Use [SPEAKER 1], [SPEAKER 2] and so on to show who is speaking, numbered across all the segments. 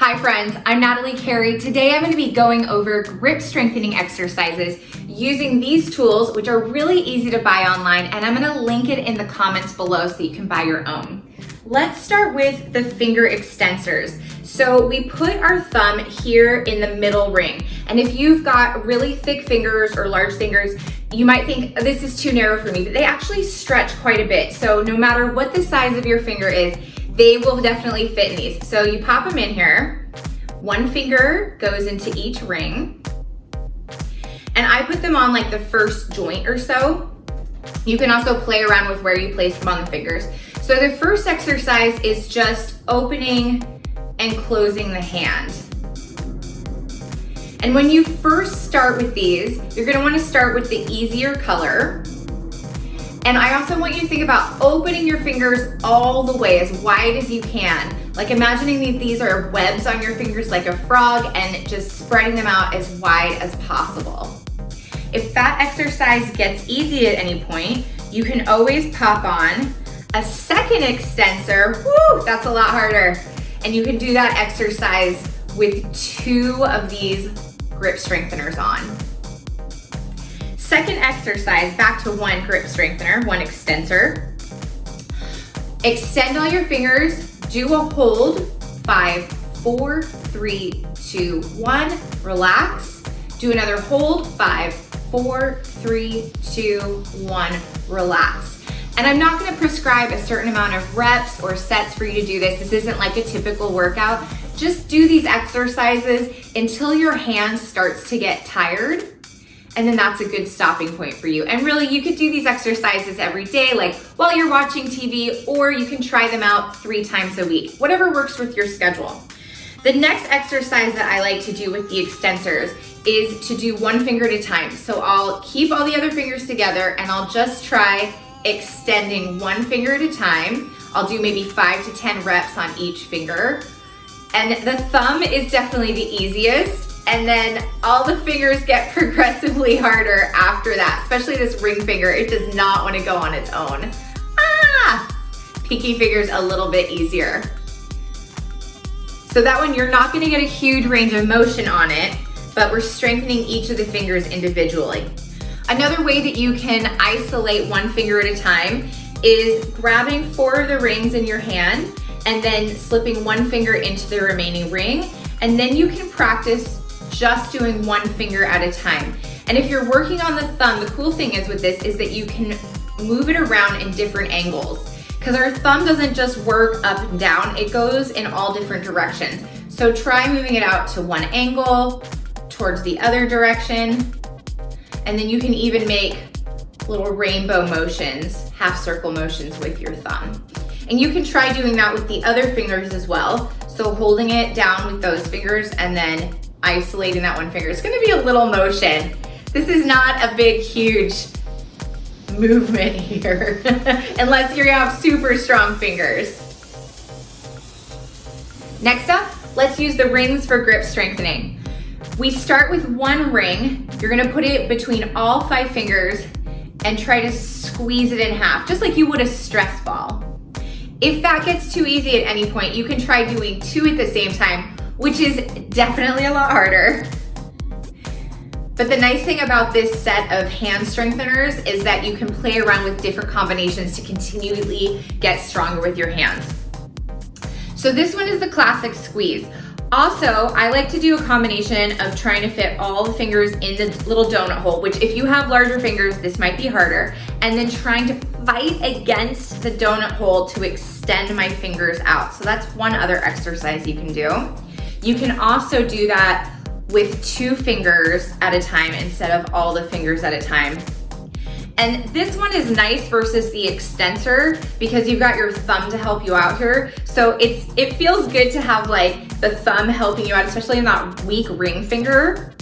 [SPEAKER 1] Hi friends, I'm Natalie Carey. Today I'm going to be going over grip strengthening exercises using these tools, which are really easy to buy online, and I'm going to link it in the comments below so you can buy your own. Let's start with the finger extensors. So we put our thumb here in the middle ring, and if you've got really thick fingers or large fingers, you might think this is too narrow for me, but they actually stretch quite a bit. So no matter what the size of your finger is, they will definitely fit in these. So you pop them in here. One finger goes into each ring. And I put them on like the first joint or so. You can also play around with where you place them on the fingers. So the first exercise is just opening and closing the hand. And when you first start with these, you're gonna wanna start with the easier color. And I also want you to think about opening your fingers all the way, as wide as you can. Like imagining that these are webs on your fingers like a frog, and just spreading them out as wide as possible. If that exercise gets easy at any point, you can always pop on a second extensor. Woo, that's a lot harder. And you can do that exercise with 2 of these grip strengtheners on. Second exercise, back to 1 grip strengthener, 1 extensor. Extend all your fingers, do a hold, 5, 4, 3, 2, 1, relax. Do another hold, 5, 4, 3, 2, 1, relax. And I'm not gonna prescribe a certain amount of reps or sets for you to do this. This isn't like a typical workout. Just do these exercises until your hand starts to get tired. And then that's a good stopping point for you. And really, you could do these exercises every day, like while you're watching TV, or you can try them out 3 times a week, whatever works with your schedule. The next exercise that I like to do with the extensors is to do 1 finger at a time. So I'll keep all the other fingers together and I'll just try extending 1 finger at a time. I'll do maybe 5 to 10 reps on each finger. And the thumb is definitely the easiest. And then all the fingers get progressively harder after that, especially this ring finger. It does not want to go on its own. Pinky finger's a little bit easier. So that one, you're not gonna get a huge range of motion on it, but we're strengthening each of the fingers individually. Another way that you can isolate 1 finger at a time is grabbing 4 of the rings in your hand and then slipping 1 finger into the remaining ring. And then you can practice just doing 1 finger at a time. And if you're working on the thumb, the cool thing is with this is that you can move it around in different angles, because our thumb doesn't just work up and down, it goes in all different directions. So try moving it out to one angle, towards the other direction, and then you can even make little rainbow motions, half circle motions with your thumb. And you can try doing that with the other fingers as well. So holding it down with those fingers and then isolating that 1 finger. It's gonna be a little motion. This is not a big, huge movement here, unless you have super strong fingers. Next up, let's use the rings for grip strengthening. We start with 1 ring. You're gonna put it between all 5 fingers and try to squeeze it in half, just like you would a stress ball. If that gets too easy at any point, you can try doing 2 at the same time, which is definitely a lot harder. But the nice thing about this set of hand strengtheners is that you can play around with different combinations to continually get stronger with your hands. So this one is the classic squeeze. Also, I like to do a combination of trying to fit all the fingers in the little donut hole, which if you have larger fingers, this might be harder, and then trying to fight against the donut hole to extend my fingers out. So that's one other exercise you can do. You can also do that with 2 fingers at a time instead of all the fingers at a time. And this one is nice versus the extensor because you've got your thumb to help you out here. So it feels good to have like the thumb helping you out, especially in that weak ring finger.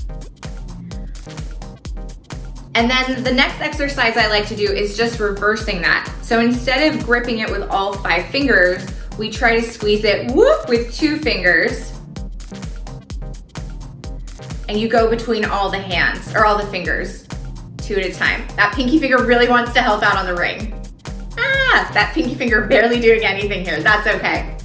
[SPEAKER 1] And then the next exercise I like to do is just reversing that. So instead of gripping it with all 5 fingers, we try to squeeze it with 2 fingers. And you go between all the hands, or all the fingers, 2 at a time. That pinky finger really wants to help out on the ring. That pinky finger barely doing anything here, that's okay.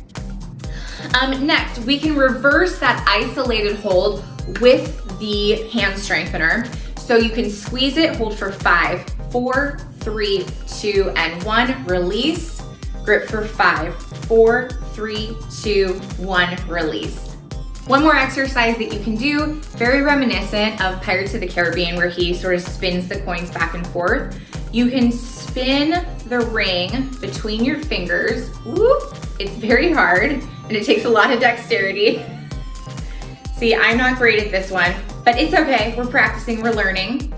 [SPEAKER 1] Next, we can reverse that isolated hold with the hand strengthener. So you can squeeze it, hold for 5, 4, 3, 2, and 1, release. Grip for 5, 4, 3, 2, 1, release. One more exercise that you can do, very reminiscent of Pirates of the Caribbean, where he sort of spins the coins back and forth. You can spin the ring between your fingers. Whoop. It's very hard and it takes a lot of dexterity. See, I'm not great at this one, but it's okay. We're practicing, we're learning.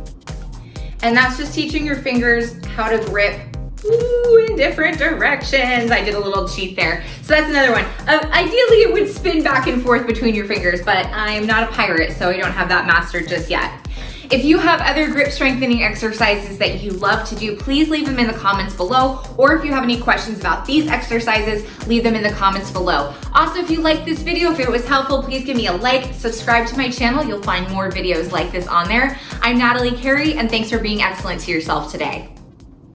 [SPEAKER 1] And that's just teaching your fingers how to grip in different directions. I did a little cheat there. So that's another one. Ideally, it would spin back and forth between your fingers, but I'm not a pirate, so I don't have that mastered just yet. If you have other grip strengthening exercises that you love to do, please leave them in the comments below. Or if you have any questions about these exercises, leave them in the comments below. Also, if you liked this video, if it was helpful, please give me a like, subscribe to my channel. You'll find more videos like this on there. I'm Natalie Carey, and thanks for being excellent to yourself today.